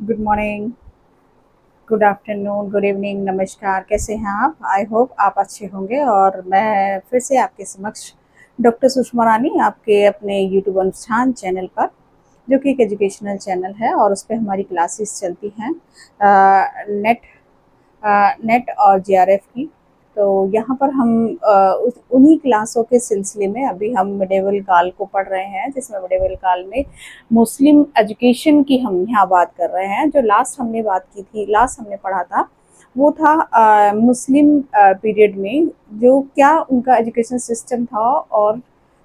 Good morning, good afternoon, good evening, नमस्कार। कैसे हैं आप? आई होप आप अच्छे होंगे। और मैं फिर से आपके समक्ष डॉक्टर सुषमा रानी आपके अपने यूट्यूब अनुष्ठान चैनल पर, जो कि एक एजुकेशनल चैनल है और उस पर हमारी क्लासेस चलती हैं नेट नेट और जेआरएफ की। तो यहाँ पर हम उन्हीं क्लासों के सिलसिले में अभी हम मिडेवल काल को पढ़ रहे हैं, जिसमें मिडेवल काल में मुस्लिम एजुकेशन की हम यहाँ बात कर रहे हैं। जो लास्ट हमने बात की थी, लास्ट हमने पढ़ा था, वो था मुस्लिम पीरियड में जो क्या उनका एजुकेशन सिस्टम था और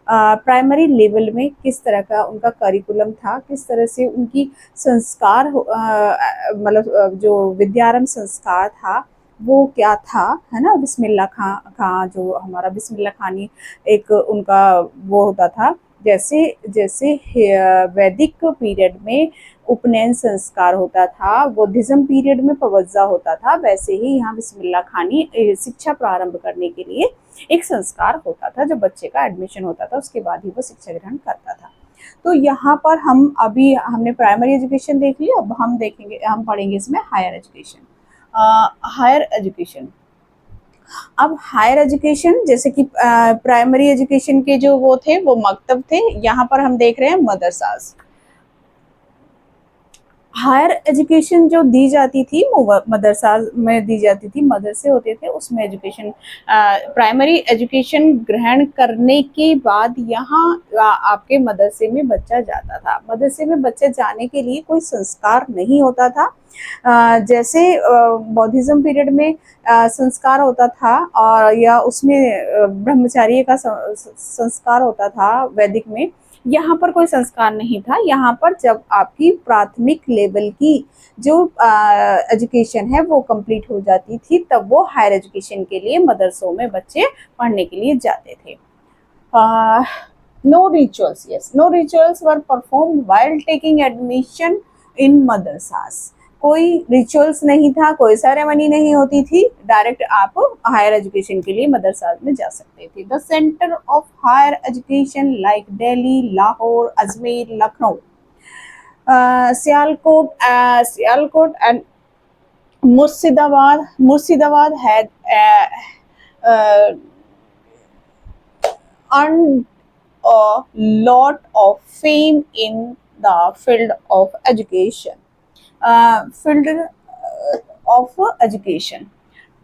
प्राइमरी लेवल में किस तरह का उनका करिकुलम था, किस तरह से उनकी संस्कार मतलब जो विद्यारंभ संस्कार था वो क्या था, है ना। बिस्मिल्लाह खां जो हमारा बिस्मिल्लाह खानी एक उनका वो होता था। जैसे जैसे वैदिक पीरियड में उपनयन संस्कार होता था, बुद्धिज्म पीरियड में पवज्जा होता था, वैसे ही यहाँ बिस्मिल्लाह खानी शिक्षा प्रारंभ करने के लिए एक संस्कार होता था। जब बच्चे का एडमिशन होता था उसके बाद ही वो शिक्षा ग्रहण करता था। तो यहाँ पर हम अभी हमने प्राइमरी एजुकेशन देख लिया, अब हम देखेंगे, हम पढ़ेंगे इसमें हायर एजुकेशन। हायर एजुकेशन, अब हायर एजुकेशन जैसे कि प्राइमरी एजुकेशन के जो वो थे वो मकतब थे, यहाँ पर हम देख रहे हैं मदरसास। हायर एजुकेशन जो दी जाती थी वो मदरसा में दी जाती थी, मदरसे होते थे उसमें एजुकेशन, प्राइमरी एजुकेशन ग्रहण करने के बाद यहाँ आपके मदरसे में बच्चा जाता था। मदरसे में बच्चे जाने के लिए कोई संस्कार नहीं होता था। जैसे बौद्धिज्म पीरियड में संस्कार होता था और या उसमें ब्रह्मचार्य का संस्कार होता था वैदिक में, यहाँ पर कोई संस्कार नहीं था। यहाँ पर जब आपकी प्राथमिक लेवल की जो एजुकेशन है वो कंप्लीट हो जाती थी, तब वो हायर एजुकेशन के लिए मदरसों में बच्चे पढ़ने के लिए जाते थे। No rituals, yes, no rituals were perform while taking admission in madrasas. कोई रिचुअल्स नहीं था, कोई सेरेमनी नहीं होती थी, डायरेक्ट आप हायर एजुकेशन के लिए मदरसा में जा सकते थे। The centre of higher education like Delhi, Lahore, Ajmer, Lucknow, Sialkot and Murshidabad had uh, earned a lot of fame in the field of education. field of education,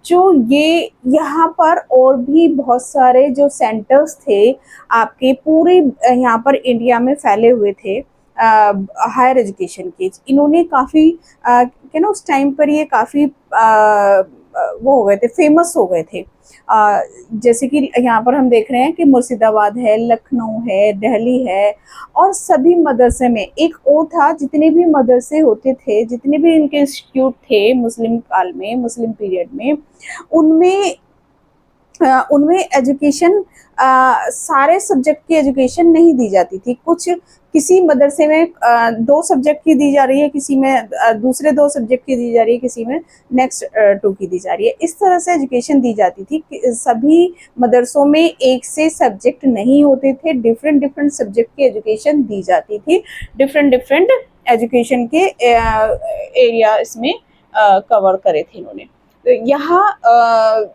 जो ये यहाँ पर और भी बहुत सारे जो सेंटर्स थे आपके पूरे यहाँ पर इंडिया में फैले हुए थे हायर एजुकेशन के। इन्होंने काफ़ी क्या ना उस टाइम पर ये काफ़ी वो हो गए थे, फेमस हो गए थे। जैसे कि यहाँ पर हम देख रहे हैं कि मुर्शिदाबाद है, लखनऊ है, दिल्ली है, और सभी मदरसे में एक और था, जितने भी मदरसे होते थे, जितने भी इनके इंस्टीट्यूट थे मुस्लिम काल में, मुस्लिम पीरियड में, उनमें उनमें एजुकेशन सारे सब्जेक्ट की एजुकेशन नहीं दी जाती थी। कुछ किसी मदरसे में 2 सब्जेक्ट की दी जा रही है, किसी में दूसरे 2 सब्जेक्ट की दी जा रही है, किसी में नेक्स्ट 2 की दी जा रही है। इस तरह से एजुकेशन दी जाती थी कि सभी मदरसों में एक से सब्जेक्ट नहीं होते थे, डिफरेंट डिफरेंट सब्जेक्ट की एजुकेशन दी जाती थी। डिफरेंट डिफरेंट एजुकेशन के एरिया इसमें कवर करे थे इन्होंने। तो यहाँ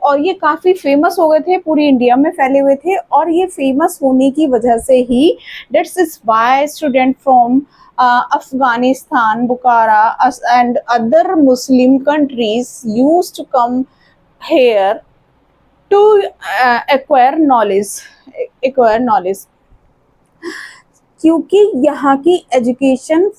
और ये काफ़ी फेमस हो गए थे, पूरी इंडिया में फैले हुए थे, और ये फेमस होने की वजह से ही that's is why student from Afghanistan, Bukhara and other Muslim countries used to come here to acquire knowledge, क्योंकि यहाँ की एजुकेशन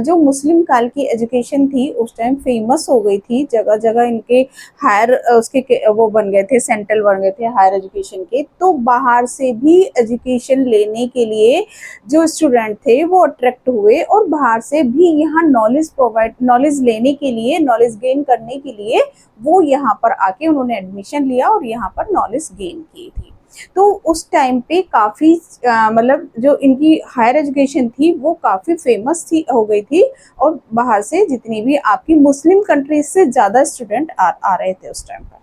जो मुस्लिम काल की एजुकेशन थी उस टाइम फेमस हो गई थी। जगह जगह इनके हायर उसके वो बन गए थे, सेंटर बन गए थे हायर एजुकेशन के। तो बाहर से भी एजुकेशन लेने के लिए जो स्टूडेंट थे वो अट्रैक्ट हुए, और बाहर से भी यहाँ नॉलेज लेने के लिए, नॉलेज गेन करने के लिए वो यहाँ पर आके उन्होंने एडमिशन लिया और यहाँ पर नॉलेज गेन की थी। तो उस टाइम पे काफ़ी मतलब जो इनकी हायर एजुकेशन थी वो काफ़ी फेमस थी, हो गई थी, और बाहर से जितनी भी आपकी मुस्लिम कंट्रीज से ज़्यादा स्टूडेंट आ रहे थे उस टाइम पर।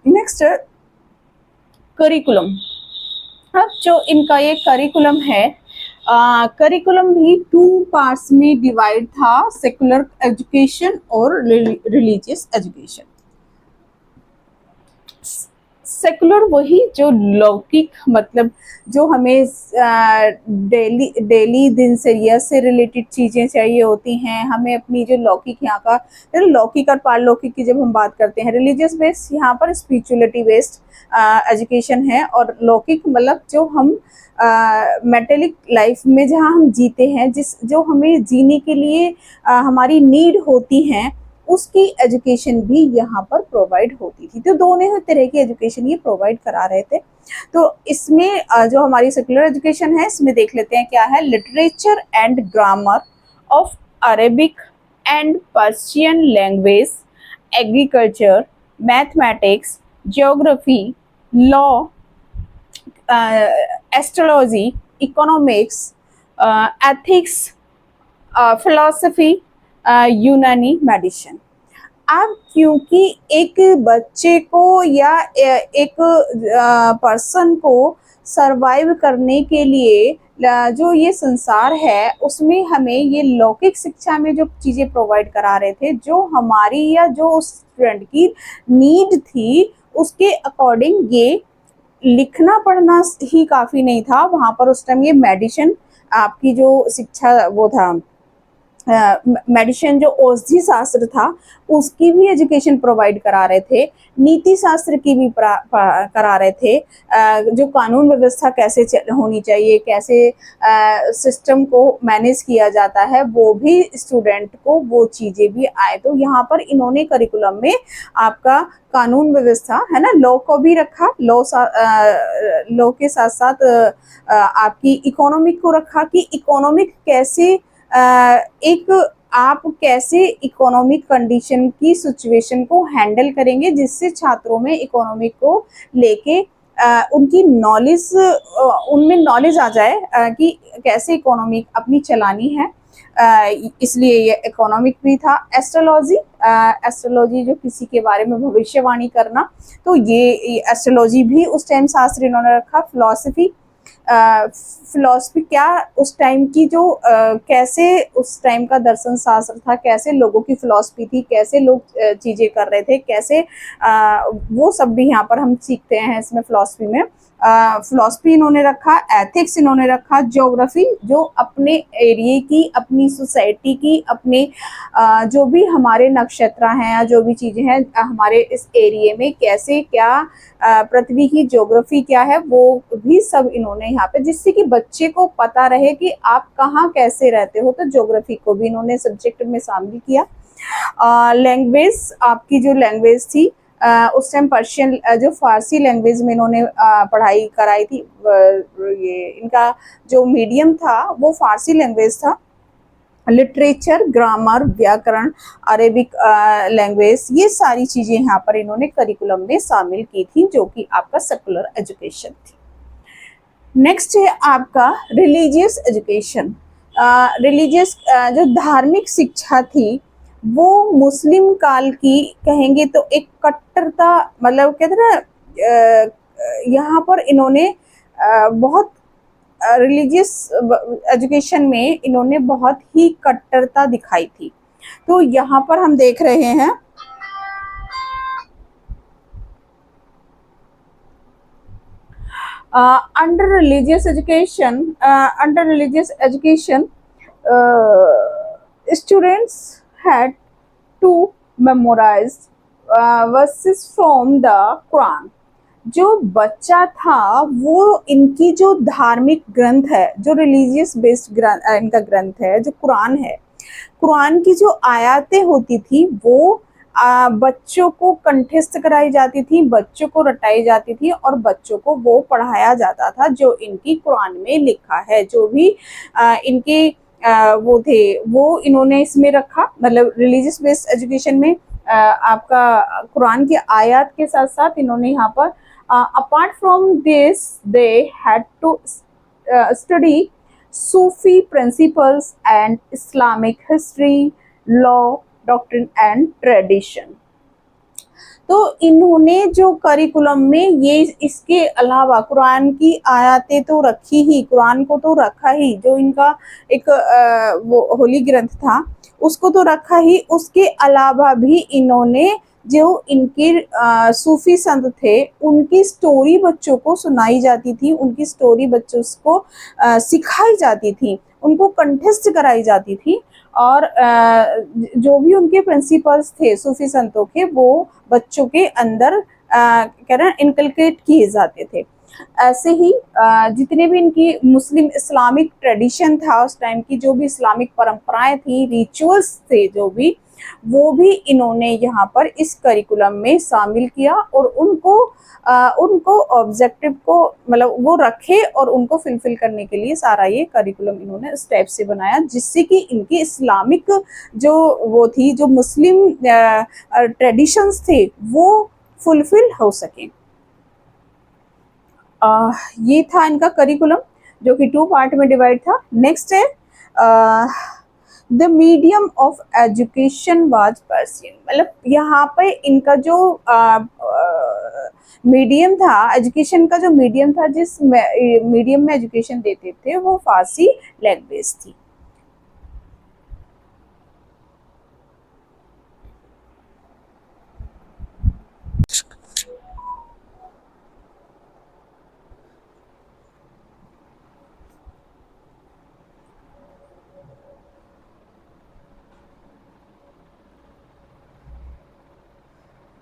Next, curriculum. अब जो इनका ये करिकुलम है करिकुलम भी 2 पार्ट्स में डिवाइड था, सेकुलर एजुकेशन और रिलीजियस एजुकेशन। सेकुलर वही जो लौकिक, मतलब जो हमें डेली डेली दिनचर्या से रिलेटेड चीज़ें चाहिए होती हैं, हमें अपनी जो लौकिक यहाँ का, लौकिक और पारलौकिक की जब हम बात करते हैं, रिलीजियस बेस्ड यहाँ पर स्पिरिचुअलिटी बेस्ड एजुकेशन है, और लौकिक मतलब जो हम मेटेलिक लाइफ में जहाँ हम जीते हैं, जिस जो हमें जीने के लिए हमारी नीड होती हैं, उसकी एजुकेशन भी यहाँ पर प्रोवाइड होती थी। तो दोनों तरह की एजुकेशन ये प्रोवाइड करा रहे थे। तो इसमें जो हमारी सेकुलर एजुकेशन है, इसमें देख लेते हैं क्या है। Literature and grammar of Arabic and Persian language, agriculture, mathematics, geography, law, astrology, economics, ethics, philosophy, यूनानी मेडिसिन। अब क्योंकि एक बच्चे को या एक पर्सन को सरवाइव करने के लिए जो ये संसार है, उसमें हमें ये लौकिक शिक्षा में जो चीज़ें प्रोवाइड करा रहे थे, जो हमारी या जो उस स्टूडेंट की नीड थी, उसके अकॉर्डिंग ये लिखना पढ़ना ही काफ़ी नहीं था वहाँ पर। उस टाइम ये मेडिसिन आपकी जो शिक्षा वो था, मेडिसिन जो औषधि शास्त्र था, उसकी भी एजुकेशन प्रोवाइड करा रहे थे, नीति शास्त्र की भी करा रहे थे, जो कानून व्यवस्था कैसे होनी चाहिए, कैसे सिस्टम को मैनेज किया जाता है, वो भी स्टूडेंट को वो चीज़ें भी आए। तो यहाँ पर इन्होंने करिकुलम में आपका कानून व्यवस्था है ना, लॉ को भी रखा, लॉ के साथ साथ आपकी इकोनॉमिक को रखा, कि इकोनॉमिक कैसे एक आप कैसे इकोनॉमिक कंडीशन की सिचुएशन को हैंडल करेंगे, जिससे छात्रों में इकोनॉमिक को लेके उनकी नॉलेज, उनमें नॉलेज आ जाए कि कैसे इकोनॉमिक अपनी चलानी है। इसलिए ये इकोनॉमिक भी था। एस्ट्रोलॉजी, एस्ट्रोलॉजी जो किसी के बारे में भविष्यवाणी करना, तो ये एस्ट्रोलॉजी भी उस टाइम शास्त्र इन्होंने रखा। फिलॉसफी, फिलॉसफी क्या उस टाइम की जो कैसे उस टाइम का दर्शन शास्त्र था, कैसे लोगों की फिलॉसफी थी, कैसे लोग चीज़ें कर रहे थे, कैसे वो सब भी यहाँ पर हम सीखते हैं इसमें फिलॉसफी में। फिलॉसफी इन्होंने रखा, एथिक्स इन्होंने रखा, ज्योग्राफी जो अपने एरिया की, अपनी सोसाइटी की, अपने जो भी हमारे नक्षत्र हैं या जो भी चीज़ें हैं हमारे इस एरिया में, कैसे क्या पृथ्वी की ज्योग्राफी क्या है, वो भी सब इन्होंने यहाँ पे, जिससे कि बच्चे को पता रहे कि आप कहाँ कैसे रहते हो। तो ज्योग्राफी को भी इन्होंने सब्जेक्ट में शामिल किया। लैंग्वेज, आपकी जो लैंग्वेज थी उस टाइम पर्शियन, जो फारसी लैंग्वेज में इन्होंने पढ़ाई कराई थी। ये इनका जो मीडियम था वो फारसी लैंग्वेज था। लिटरेचर, ग्रामर, व्याकरण, अरेबिक लैंग्वेज, ये सारी चीज़ें यहाँ पर इन्होंने करिकुलम में शामिल की थी, जो कि आपका सेकुलर एजुकेशन थी। नेक्स्ट है आपका रिलीजियस एजुकेशन। रिलीजियस जो धार्मिक शिक्षा थी, वो मुस्लिम काल की कहेंगे तो एक कट्टरता, मतलब कहते हैं ना, यहाँ पर इन्होंने बहुत रिलीजियस एजुकेशन में इन्होंने बहुत ही कट्टरता दिखाई थी। तो यहाँ पर हम देख रहे हैं under religious education, students had to memorize verses from the Quran। जो बच्चा था वो इनकी जो धार्मिक ग्रंथ है, जो रिलीजियस बेस्ड इनका ग्रंथ है, जो कुरान है, कुरान की जो आयतें होती थी वो बच्चों को कंठस्थ कराई जाती थी, बच्चों को रटाई जाती थी, और बच्चों को वो पढ़ाया जाता था जो इनकी कुरान में लिखा है। जो भी इनके वो थे वो इन्होंने इसमें रखा, मतलब रिलीजियस बेस्ड एजुकेशन में आपका कुरान की आयत के साथ साथ इन्होंने यहाँ पर apart from this they had to study Sufi principles and Islamic history, law, doctrine and tradition। तो इन्होंने जो करिकुलम में ये इसके अलावा कुरान की आयतें तो रखी ही, कुरान को तो रखा ही, जो इनका एक वो होली ग्रंथ था उसको तो रखा ही, उसके अलावा भी इन्होंने जो इनके सूफी संत थे उनकी स्टोरी बच्चों को सुनाई जाती थी, उनकी स्टोरी बच्चों को सिखाई जाती थी, उनको कंठस्थ कराई जाती थी, और जो भी उनके प्रिंसिपल्स थे सूफी संतों के वो बच्चों के अंदर कह रहे हैं इनकलकेट किए जाते थे। ऐसे ही जितने भी इनकी मुस्लिम इस्लामिक ट्रेडिशन था उस टाइम की, जो भी इस्लामिक परंपराएं थी, रिचुअल्स थे जो भी, वो भी इन्होंने यहाँ पर इस करिकुलम में शामिल किया और उनको ऑब्जेक्टिव को मतलब वो रखे और उनको फुलफिल करने के लिए सारा ये करिकुलम इन्होंने इस टाइप से बनाया, जिससे कि इनकी इस्लामिक जो वो थी, जो मुस्लिम ट्रेडिशंस थे वो फुलफिल हो सके। ये था इनका करिकुलम जो कि 2 पार्ट में डिवाइड था। नेक्स्ट है the medium of education was Persian, मतलब यहाँ पे इनका जो मीडियम था, एजुकेशन का जो मीडियम था, जिस मीडियम में एजुकेशन देते थे वो फारसी लैंग्वेज थी।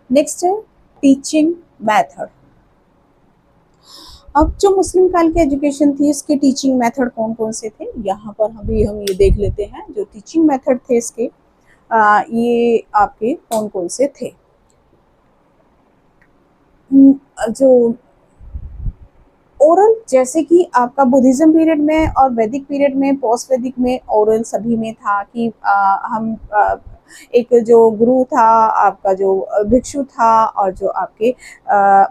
नेक्स्ट है टीचिंग मेथड। अब जो मुस्लिम काल की एजुकेशन थी इसके टीचिंग मेथड कौन कौन से थे, यहाँ पर हम ये देख लेते हैं। जो टीचिंग मेथड थे इसके ये आपके कौन कौन से थे। जो ओरल, जैसे कि आपका बुद्धिज्म पीरियड में और वैदिक पीरियड में, पोस्ट वैदिक में ओरल सभी में था कि हम एक जो गुरु था आपका, जो भिक्षु था और जो आपके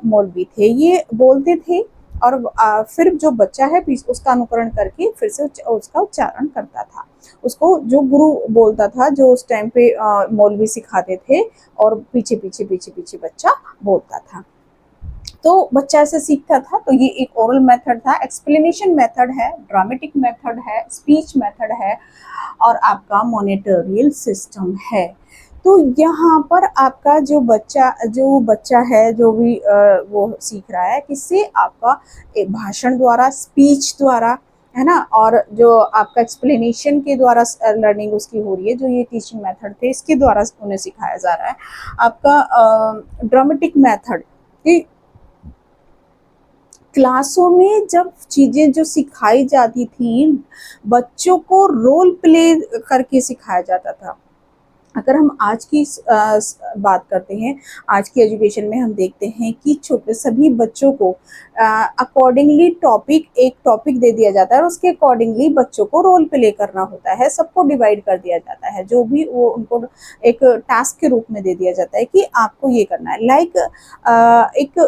मौलवी थे, ये बोलते थे और फिर जो बच्चा है उसका अनुकरण करके फिर से उसका उच्चारण करता था। उसको जो गुरु बोलता था, जो उस टाइम पे मौलवी सिखाते थे, और पीछे पीछे पीछे पीछे बच्चा बोलता था, तो बच्चा ऐसे सीखता था। तो ये एक ओरल मेथड था। एक्सप्लेनेशन मेथड है, ड्रामेटिक मेथड है, स्पीच मेथड है, और आपका मॉनिटोरियल सिस्टम है। तो यहाँ पर आपका जो बच्चा है, जो भी वो सीख रहा है किससे, आपका एक भाषण द्वारा, स्पीच द्वारा, है ना, और जो आपका एक्सप्लेनेशन के द्वारा लर्निंग उसकी हो रही है, जो ये टीचिंग मेथड थे इसके द्वारा उन्हें सिखाया जा रहा है। आपका ड्रामेटिक मेथड, क्लासों में जब चीजें जो सिखाई जाती थी बच्चों को रोल प्ले करके सिखाया जाता था। अगर हम आज की बात करते हैं, आज की एजुकेशन में हम देखते हैं कि छोटे सभी बच्चों को अकॉर्डिंगली एक टॉपिक दे दिया जाता है और उसके अकॉर्डिंगली बच्चों को रोल प्ले करना होता है, सबको डिवाइड कर दिया जाता है, जो भी वो उनको एक टास्क के रूप में दे दिया जाता है कि आपको ये करना है। लाइक एक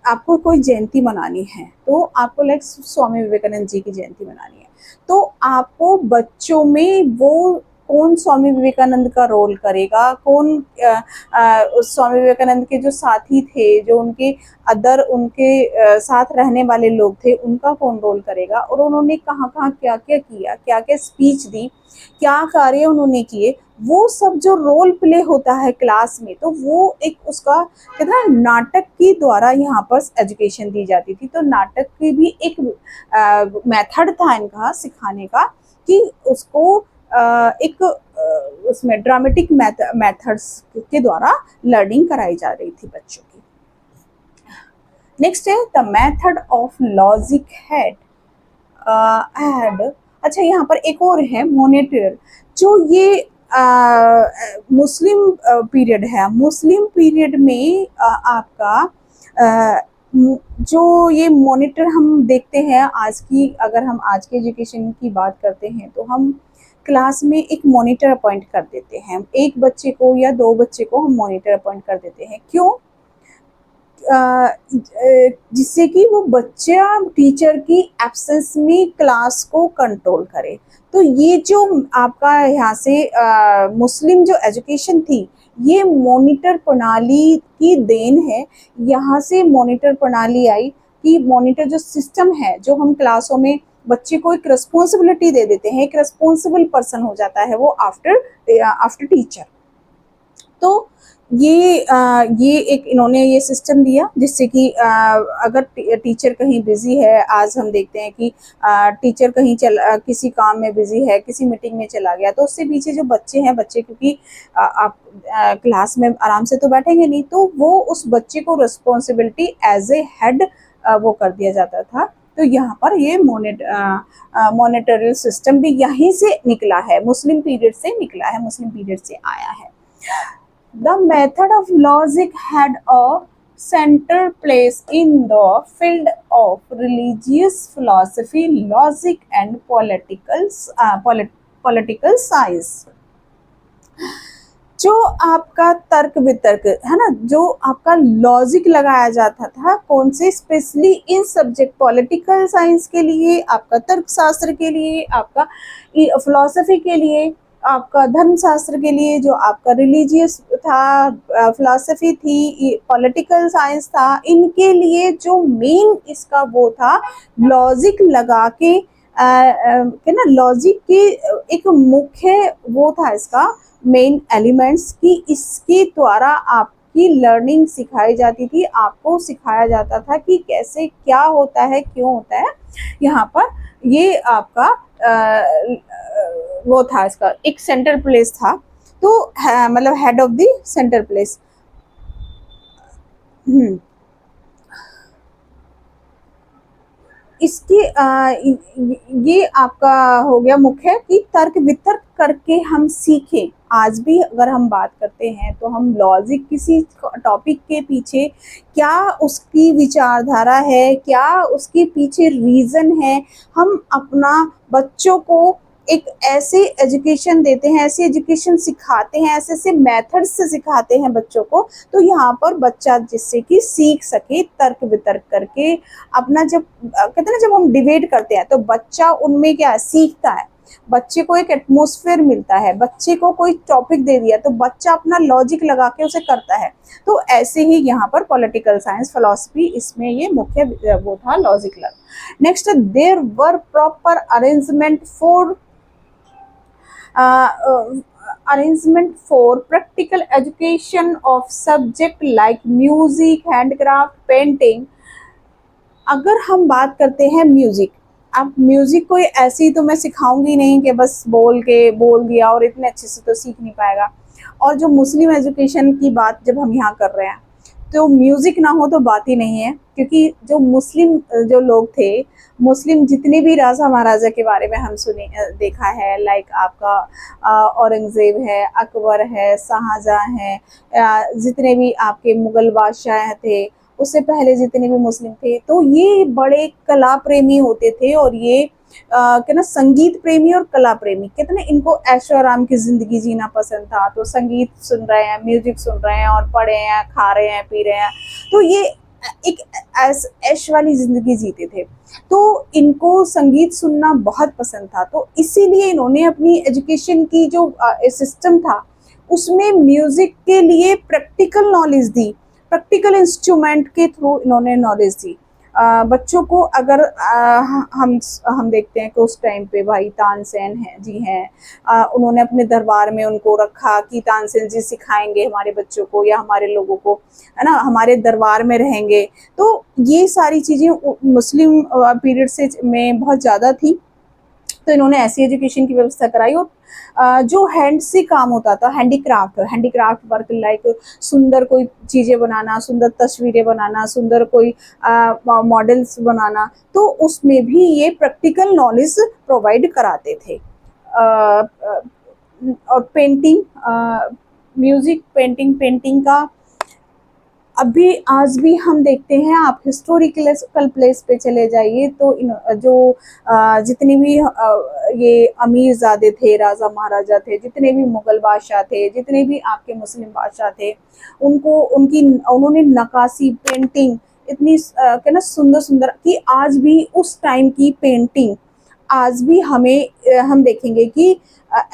आपको कोई जयंती मनानी है, तो आपको लाइक स्वामी विवेकानंद जी की जयंती मनानी है, तो आपको बच्चों में वो कौन स्वामी विवेकानंद का रोल करेगा, कौन स्वामी विवेकानंद के जो साथी थे, जो उनके उनके साथ रहने वाले लोग थे, उनका कौन रोल करेगा, और उन्होंने कहाँ कहाँ क्या क्या किया, क्या क्या स्पीच दी, क्या कार्य उन्होंने किए, वो सब जो रोल प्ले होता है क्लास में, तो वो एक उसका कितना नाटक के द्वारा यहाँ पर एजुकेशन दी जाती थी। तो नाटक की भी एक मेथड था इनका सिखाने का, कि उसको एक उसमें ड्रामेटिक मेथड्स के द्वारा लर्निंग कराई जा रही थी बच्चों की। नेक्स्ट है the method of logic head. अच्छा, यहाँ पर एक और है मॉनिटर, जो ये मुस्लिम पीरियड है। मुस्लिम पीरियड में आपका जो ये मॉनिटर हम देखते हैं, अगर हम आज की एजुकेशन की बात करते हैं तो हम क्लास में एक मॉनिटर अपॉइंट कर देते हैं, एक बच्चे को या 2 बच्चे को हम मॉनिटर अपॉइंट कर देते हैं। क्यों? जिससे कि वो बच्चा टीचर की एब्सेंस में क्लास को कंट्रोल करे। तो ये जो आपका यहाँ से मुस्लिम जो एजुकेशन थी, ये मॉनिटर प्रणाली की देन है। यहाँ से मॉनिटर प्रणाली आई कि मॉनिटर जो सिस्टम है, जो हम क्लासों में बच्चे को एक रिस्पॉन्सिबिलिटी दे देते हैं, एक रिस्पॉन्सिबल पर्सन हो जाता है वो आफ्टर टीचर। तो ये एक इन्होंने ये सिस्टम दिया जिससे कि अगर टीचर कहीं बिजी है, आज हम देखते हैं कि टीचर कहीं किसी काम में बिजी है, किसी मीटिंग में चला गया, तो उससे पीछे जो बच्चे हैं, बच्चे क्योंकि आप क्लास में आराम से तो बैठेंगे नहीं, तो वो उस बच्चे को रिस्पॉन्सिबिलिटी एज ए हेड वो कर दिया जाता था। तो यहाँ पर ये मॉनिटरियल सिस्टम भी यहीं से निकला है, मुस्लिम पीरियड से निकला है, मुस्लिम पीरियड से आया है। The method of logic had a central place in the field of religious philosophy, logic and political science. जो आपका तर्क वितर्क है ना, जो आपका लॉजिक लगाया जाता था, कौन से, specially in subject political science के लिए, आपका तर्क शास्त्र के लिए, आपका फिलॉसफी के लिए, आपका धर्मशास्त्र के लिए, जो आपका रिलीजियस था, फिलॉसफी थी, पॉलिटिकल साइंस था, इनके लिए जो मेन इसका वो था, लॉजिक लगा के ना, लॉजिक के एक मुख्य वो था इसका मेन एलिमेंट्स, कि इसके द्वारा आपकी लर्निंग सिखाई जाती थी, आपको सिखाया जाता था कि कैसे क्या होता है, क्यों होता है। यहाँ पर ये आपका वो था, इसका एक सेंटर प्लेस था, तो मतलब head of the centre place. इसके ये आपका हो गया मुख्य कि तर्क वितर्क करके हम सीखें। आज भी अगर हम बात करते हैं तो हम लॉजिक, किसी टॉपिक के पीछे क्या उसकी विचारधारा है, क्या उसके पीछे रीज़न है, हम अपना बच्चों को एक ऐसे एजुकेशन देते हैं, ऐसी एजुकेशन सिखाते हैं, ऐसे ऐसे मेथड्स से सिखाते हैं बच्चों को, तो यहाँ पर बच्चा जिससे कि सीख सके तर्क वितर्क करके अपना, जब कहते हैं ना, जब हम डिबेट करते हैं तो बच्चा उनमें क्या सीखता है, बच्चे को एक एटमॉस्फेयर मिलता है, बच्चे को कोई टॉपिक दे दिया तो बच्चा अपना लॉजिक लगा के उसे करता है। तो ऐसे ही यहाँ पर पॉलिटिकल साइंस, फिलॉसफी, इसमें ये मुख्य वो था, logic learn. Next, there were proper arrangement for practical education of subject like music, handcraft, painting। अगर हम बात करते हैं म्यूजिक, अब म्यूजिक कोई ऐसी तो मैं सिखाऊंगी नहीं कि बस बोल दिया और इतने अच्छे से तो सीख नहीं पाएगा। और जो मुस्लिम एजुकेशन की बात जब हम यहाँ कर रहे हैं, तो म्यूजिक ना हो तो बात ही नहीं है, क्योंकि जो मुस्लिम जो लोग थे, मुस्लिम जितने भी राजा महाराजा के बारे में हम देखा है, लाइक आपका औरंगजेब है, अकबर है, शाहजहां है, जितने भी आपके मुगल बादशाह थे, उससे पहले जितने भी मुस्लिम थे, तो ये बड़े कला प्रेमी होते थे, और ये क्या ना, संगीत प्रेमी और कला प्रेमी, कहते ना, इनको ऐशो आराम की जिंदगी जीना पसंद था। तो संगीत सुन रहे हैं, म्यूजिक सुन रहे हैं, और पढ़े हैं, खा रहे हैं, पी रहे हैं, तो ये एक ऐश वाली जिंदगी जीते थे। तो इनको संगीत सुनना बहुत पसंद था, तो इसीलिए इन्होंने अपनी एजुकेशन की जो सिस्टम था, उसमें म्यूजिक के लिए प्रैक्टिकल नॉलेज दी, प्रैक्टिकल इंस्ट्रूमेंट के थ्रू इन्होंने नॉलेज दी बच्चों को। अगर हम देखते हैं कि उस टाइम पे भाई तानसेन है जी हैं, उन्होंने अपने दरबार में उनको रखा कि तानसेन जी सिखाएंगे हमारे बच्चों को या हमारे लोगों को, है ना, हमारे दरबार में रहेंगे। तो ये सारी चीज़ें मुस्लिम पीरियड से में बहुत ज़्यादा थी, तो इन्होंने ऐसी एजुकेशन की व्यवस्था कराई। और जो हैंड से काम होता था, हैंडीक्राफ्ट वर्क, लाइक सुंदर कोई चीज़ें बनाना, सुंदर तस्वीरें बनाना, सुंदर कोई मॉडल्स बनाना, तो उसमें भी ये प्रैक्टिकल नॉलेज प्रोवाइड कराते थे। और पेंटिंग, म्यूजिक, पेंटिंग का अभी आज भी हम देखते हैं। आप हिस्टोरिकल प्लेस पे चले जाइए तो जो जितने भी ये अमीरजादे थे, राजा महाराजा थे, जितने भी मुगल बादशाह थे, जितने भी आपके मुस्लिम बादशाह थे, उन्होंने नक्काशी, पेंटिंग इतनी क्या ना, सुंदर सुंदर, कि आज भी उस टाइम की पेंटिंग आज भी हम देखेंगे कि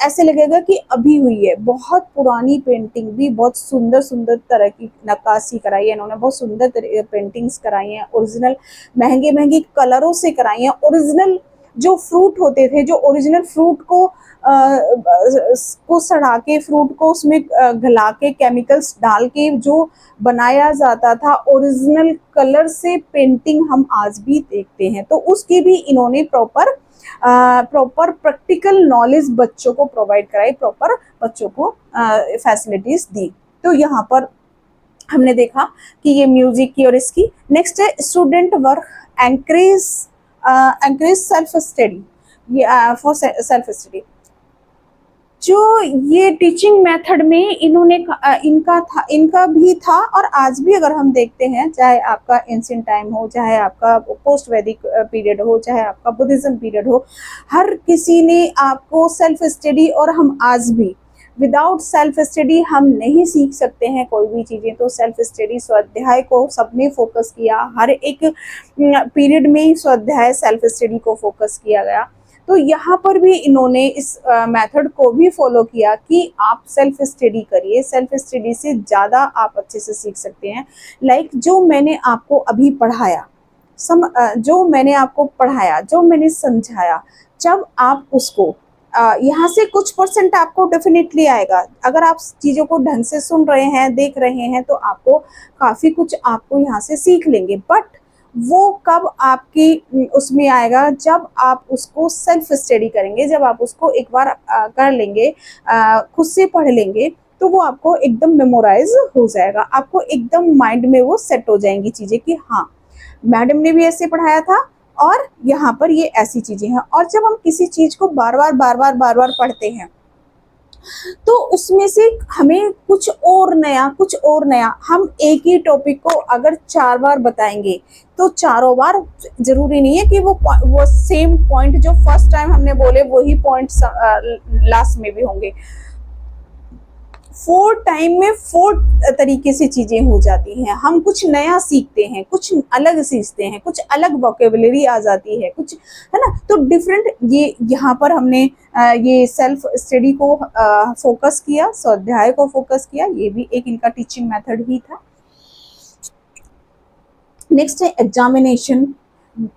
ऐसे लगेगा कि अभी हुई है। बहुत पुरानी पेंटिंग भी बहुत सुंदर सुंदर तरह की नक्काशी कराई है इन्होंने, बहुत सुंदर पेंटिंग्स कराई हैं, ओरिजिनल महंगे महंगे कलरों से कराई हैं। ओरिजिनल जो फ्रूट होते थे, जो ओरिजिनल फ्रूट को सड़ा के, फ्रूट को उसमें गला के, केमिकल्स डाल के जो बनाया जाता था ओरिजिनल कलर से पेंटिंग, हम आज भी देखते हैं। तो उसकी भी इन्होंने प्रॉपर प्रैक्टिकल नॉलेज बच्चों को प्रोवाइड कराई, प्रॉपर बच्चों को फैसिलिटीज दी। तो यहाँ पर हमने देखा कि ये म्यूजिक की और इसकी। नेक्स्ट है student work encourage encourage self study, for self study. जो ये टीचिंग मेथड में इन्होंने इनका भी था, और आज भी अगर हम देखते हैं, चाहे आपका एंशिएंट टाइम हो, चाहे आपका पोस्ट वैदिक पीरियड हो, चाहे आपका बुद्धिज्म पीरियड हो, हर किसी ने आपको सेल्फ स्टडी, और हम आज भी विदाउट सेल्फ स्टडी हम नहीं सीख सकते हैं कोई भी चीज़ें। तो सेल्फ स्टडी, स्वाध्याय को सबने फोकस किया, हर एक पीरियड में स्वाध्याय सेल्फ स्टडी को फोकस किया गया। तो यहाँ पर भी इन्होंने इस मेथड को भी फॉलो किया कि आप सेल्फ स्टडी करिए, सेल्फ स्टडी से ज़्यादा आप अच्छे से सीख सकते हैं। लाइक जो मैंने आपको अभी पढ़ाया, जो मैंने आपको पढ़ाया, जो मैंने समझाया, जब आप उसको यहाँ से कुछ परसेंट आपको डेफिनेटली आएगा। अगर आप चीज़ों को ढंग से सुन रहे हैं, देख रहे हैं, तो आपको काफ़ी कुछ आपको यहाँ से सीख लेंगे। बट वो कब आपकी उसमें आएगा, जब आप उसको सेल्फ स्टडी करेंगे, जब आप उसको एक बार कर लेंगे, खुद से पढ़ लेंगे, तो वो आपको एकदम मेमोराइज हो जाएगा, आपको एकदम माइंड में वो सेट हो जाएंगी चीज़ें कि हाँ, मैडम ने भी ऐसे पढ़ाया था और यहाँ पर ये ऐसी चीज़ें हैं। और जब हम किसी चीज़ को बार बार पढ़ते हैं, तो उसमें से हमें कुछ और नया, हम एक ही टॉपिक को अगर 4 बार बताएंगे, तो चारों बार जरूरी नहीं है कि वो सेम पॉइंट जो फर्स्ट टाइम हमने बोले वही पॉइंट लास्ट में भी होंगे। 4 टाइम में 4 तरीके से चीजें हो जाती हैं, हम कुछ नया सीखते हैं, कुछ अलग सीखते हैं, कुछ अलग वोकेबुलरी आ जाती है, कुछ, है ना। तो डिफरेंट, ये यहाँ पर हमने ये सेल्फ स्टडी को फोकस किया, स्वाध्याय को फोकस किया, ये भी एक इनका टीचिंग मेथड ही था। नेक्स्ट है examination.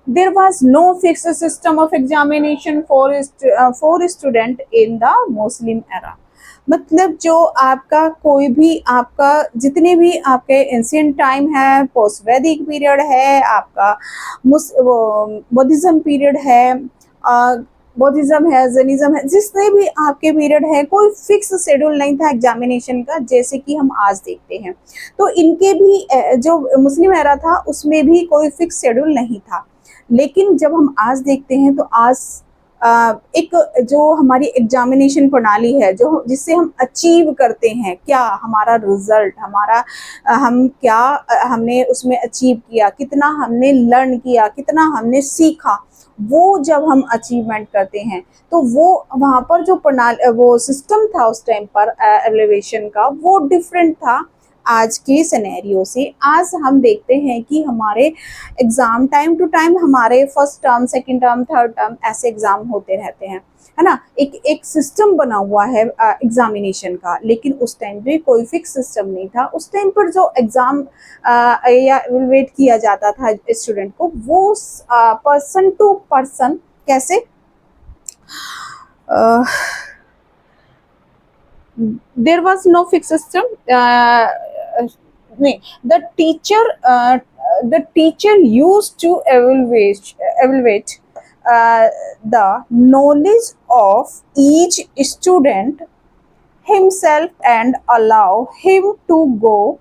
There was no fixed system of examination for student in the Muslim era. मतलब जो आपका कोई भी, आपका जितने भी आपके एंशिएंट टाइम है, पोस्ट वैदिक पीरियड है, आपका बुद्धिज्म पीरियड है, बुद्धिज्म है, जैनिज्म है, जिसने भी आपके पीरियड है, कोई फिक्स शेड्यूल नहीं था एग्जामिनेशन का, जैसे कि हम आज देखते हैं। तो इनके भी जो मुस्लिम एरा था उसमें भी कोई फिक्स शेड्यूल नहीं था। लेकिन जब हम आज देखते हैं, तो आज एक जो हमारी एग्जामिनेशन प्रणाली है, जो जिससे हम अचीव करते हैं, क्या हमारा रिजल्ट, हमारा हम क्या हमने उसमें अचीव किया, कितना हमने लर्न किया, कितना हमने सीखा, वो जब हम अचीवमेंट करते हैं, तो वो वहाँ पर जो प्रणाली, वो सिस्टम था उस टाइम पर एलिवेशन का, वो डिफरेंट था आज के सिनेरियो से। आज हम देखते हैं कि हमारे एग्जाम टाइम टू टाइम, हमारे first term, second term, third term, ऐसे एग्जाम होते रहते हैं, है ना। एक सिस्टम बना हुआ है एग्जामिनेशन का। लेकिन उस टाइम पे कोई फिक्स सिस्टम नहीं था। उस टाइम पर जो एग्जाम या इवैल्यूएट किया जाता था स्टूडेंट को, वो पर्सन टू पर्सन, कैसे there was no fixed system. The teacher used to evaluate the knowledge of each student himself and allow him to go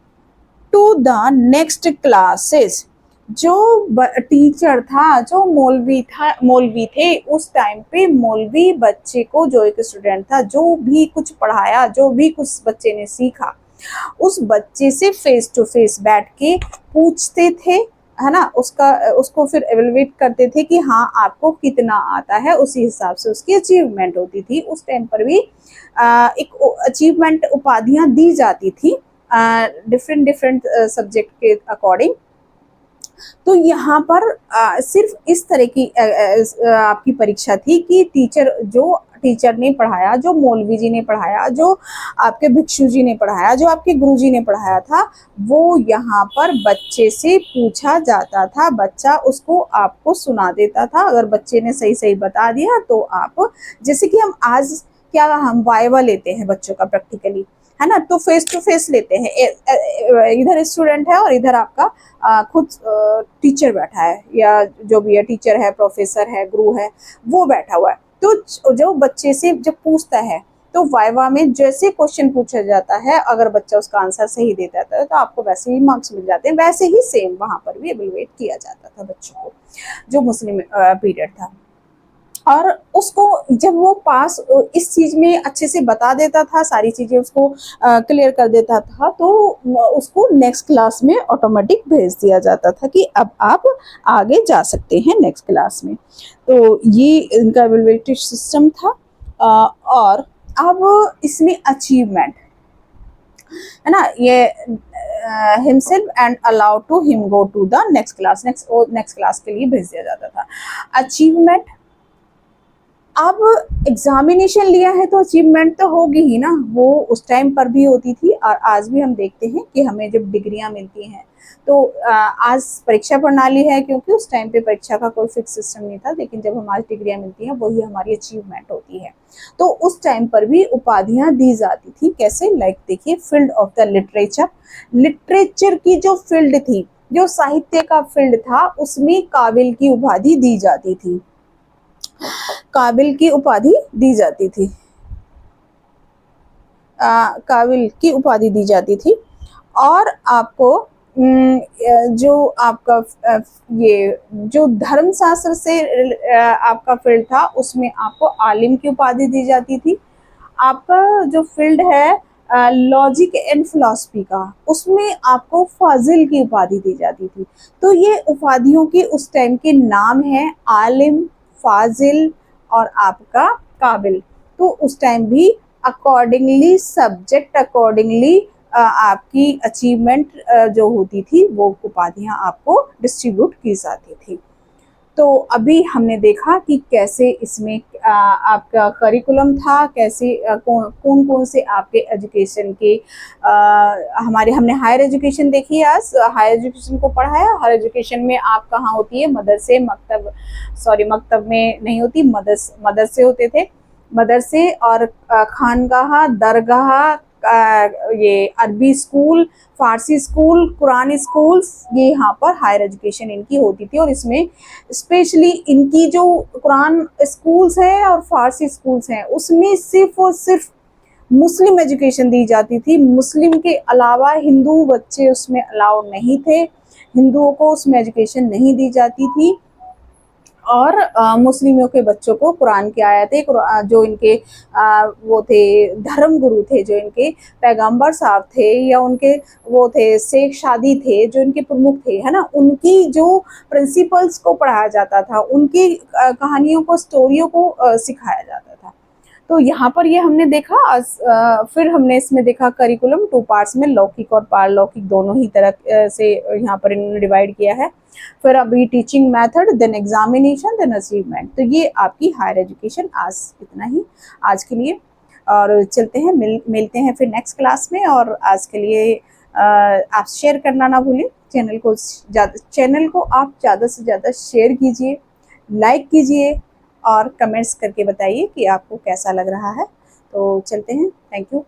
to the next classes. जो teacher था, जो मौलवी थे उस टाइम पे, मौलवी बच्चे को, जो एक स्टूडेंट था, जो भी कुछ पढ़ाया, जो भी कुछ बच्चे ने सीखा, उस बच्चे से फेस टू फेस बैठ के पूछते थे, है ना। उसको फिर एवेलुएट करते थे कि हाँ, आपको कितना आता है, उसी हिसाब से उसकी अचीवमेंट होती थी। उस टाइम पर भी एक अचीवमेंट उपाधियाँ दी जाती थी डिफरेंट सब्जेक्ट के अकॉर्डिंग। तो यहाँ पर सिर्फ इस तरह की आपकी परीक्षा थी कि टीचर ने पढ़ाया, जो मौलवी जी ने पढ़ाया, जो आपके भिक्षु जी ने पढ़ाया, जो आपके गुरु जी ने पढ़ाया था, वो यहाँ पर बच्चे से पूछा जाता था। बच्चा उसको आपको सुना देता था। अगर बच्चे ने सही सही बता दिया तो आप, जैसे कि हम आज क्या हम वाइवा लेते हैं बच्चों का प्रैक्टिकली, है ना, तो फेस टू फेस लेते हैं। इधर स्टूडेंट है और इधर आपका खुद टीचर बैठा है, या जो भी है टीचर है, प्रोफेसर है, गुरु है, वो बैठा हुआ है। तो जो बच्चे से जब पूछता है तो वाइवा में जैसे क्वेश्चन पूछा जाता है, अगर बच्चा उसका आंसर सही दे देता है तो आपको वैसे ही मार्क्स मिल जाते हैं। वैसे ही सेम वहां पर भी एवेलुएट किया जाता था बच्चों को, जो मुस्लिम पीरियड था। और उसको जब वो पास इस चीज में अच्छे से बता देता था, सारी चीजें उसको क्लियर कर देता था, तो उसको नेक्स्ट क्लास में ऑटोमेटिक भेज दिया जाता था कि अब आप आगे जा सकते हैं नेक्स्ट क्लास में। तो ये इनका एवेलुएटिव सिस्टम था। और अब इसमें अचीवमेंट है ना, ये himself and allow to him go to the next class के लिए भेज दिया जाता था। अचीवमेंट, अब एग्जामिनेशन लिया है तो अचीवमेंट तो होगी ही ना, वो उस टाइम पर भी होती थी और आज भी हम देखते हैं कि हमें जब डिग्रियां मिलती हैं तो आज परीक्षा प्रणाली है, क्योंकि उस टाइम पे परीक्षा का कोई फिक्स सिस्टम नहीं था, लेकिन जब हम आज डिग्रियां मिलती हैं वही हमारी अचीवमेंट होती है। तो उस टाइम पर भी उपाधियां दी जाती थी। कैसे? लाइक देखिए, field of the literature, literature की जो फील्ड थी, जो साहित्य का फील्ड था, उसमें काबिल की उपाधि दी जाती थी। काबिल की उपाधि दी जाती थी। काबिल की उपाधि दी जाती थी। और आपको जो आपका ये जो धर्मशास्त्र से आपका फील्ड था, उसमें आपको आलिम की उपाधि दी जाती थी। आपका जो फील्ड है लॉजिक एंड फिलॉसफी का, उसमें आपको फाजिल की उपाधि दी जाती थी। तो ये उपाधियों के उस टाइम के नाम है, आलिम, फाजिल और आपका काबिल। तो उस टाइम भी अकॉर्डिंगली, सब्जेक्ट अकॉर्डिंगली आपकी अचीवमेंट जो होती थी, वो उपाधियां आपको डिस्ट्रीब्यूट की जाती थी। तो अभी हमने देखा कि कैसे इसमें आपका करिकुलम था, कैसे कौन कौन से आपके एजुकेशन के हमने हायर एजुकेशन देखी। आज हायर एजुकेशन को पढ़ाया। हायर एजुकेशन में आप कहाँ होती है? मदरसे, मकतब, सॉरी मकतब में नहीं होती, मदरसे होते थे। मदरसे और खानगाह, दरगाह, ये अरबी स्कूल, फारसी स्कूल, कुरानी स्कूल, ये यहाँ पर हायर एजुकेशन इनकी होती थी। और इसमें स्पेशली इनकी जो कुरान स्कूल्स हैं और फारसी स्कूल्स हैं, उसमें सिर्फ और सिर्फ मुस्लिम एजुकेशन दी जाती थी। मुस्लिम के अलावा हिंदू बच्चे उसमें अलाउड नहीं थे, हिंदुओं को उसमें एजुकेशन नहीं दी जाती थी। और मुस्लिमों के बच्चों को कुरान की आयतें, जो इनके वो थे धर्म गुरु थे, जो इनके पैगंबर साहब थे, या उनके वो थे शेख शादी थे, जो इनके प्रमुख थे, है ना, उनकी जो प्रिंसिपल्स को पढ़ाया जाता था, उनकी कहानियों को, स्टोरियों को सिखाया जाता था। तो यहाँ पर ये हमने देखा। फिर हमने इसमें देखा करिकुलम 2 पार्ट्स में, लौकिक और पारलौकिक दोनों ही तरह से यहाँ पर इन्होंने डिवाइड किया है। फिर अभी teaching method, then examination, then achievement. तो ये आपकी हायर एजुकेशन आज इतना ही आज के लिए। और चलते हैं, मिलते हैं फिर नेक्स्ट क्लास में। और आज के लिए आप शेयर करना ना भूलें। चैनल को आप ज़्यादा से ज़्यादा शेयर कीजिए, लाइक कीजिए और कमेंट्स करके बताइए कि आपको कैसा लग रहा है। तो चलते हैं, थैंक यू।